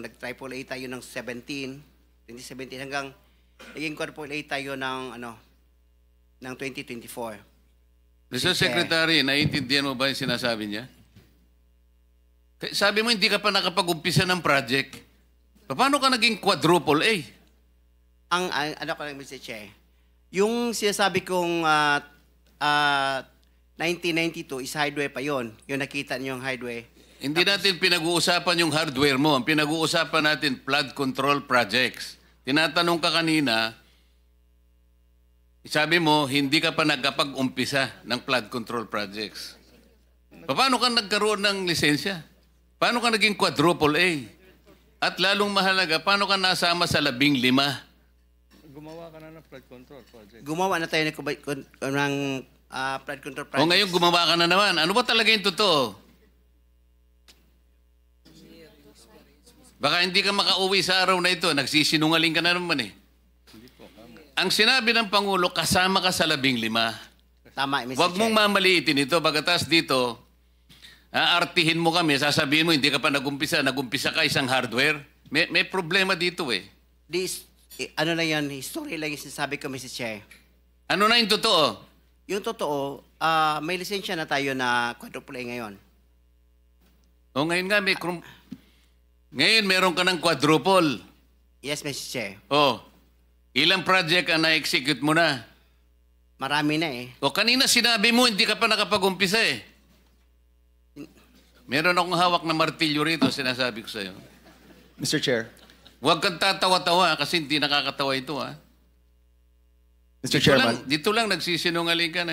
nag-triple A tayo ng 2017 hanggang naging quadruple A tayo ng ng 2024. Mr. Secretary, naiintindihan mo ba yung sinasabi niya? Sabi mo hindi ka pa nakapag-umpisa ng project. Paano ka naging quadruple A? Ang ano ko lang, Mr. Che, yung sinasabi kong 1992 is highway pa yon. Yung nakita niyo yung highway. Hindi natin pinag-uusapan yung hardware mo. Ang pinag-uusapan natin, flood control projects. Tinatanong ka kanina, sabi mo, hindi ka pa nagkapag-umpisa ng flood control projects. Paano ka nagkaroon ng lisensya? Paano ka naging quadruple A? At lalong mahalaga, paano ka nasama sa 15? Gumawa ka na ng flood control project. Gumawa na tayo ng flood control project. O ngayon gumawa ka na naman. Ano ba talaga yung totoo? Baka hindi ka makauwi sa araw na ito. Nagsisinungaling ka na naman eh. Ang sinabi ng Pangulo, kasama ka sa 15. Tama, Mr. Huwag Che. mong mamaliitin ito. Pagkatas dito, aartihin mo kami, sasabihin mo, hindi ka pa nagumpisa ka isang hardware. May problema dito eh. Ano lang yan, history lang yung sinasabi ko, Mr. Che. Ano na yung totoo? Yung totoo, may lisensya na tayo na quadruple A ngayon. O ngayon nga, ngayon meron ka ng quadruple. Yes, Mr. Che. O, ilang project ang na-execute mo na? Marami na eh. O kanina sinabi mo, hindi ka pa nakapag-umpisa eh. Meron akong hawak na martilyo rito, sinasabi ko sa'yo. Mr. Chair. Huwag kang tatawa-tawa kasi hindi nakakatawa ito ha. Mr. Chairman. Dito lang nagsisinungaling ka na.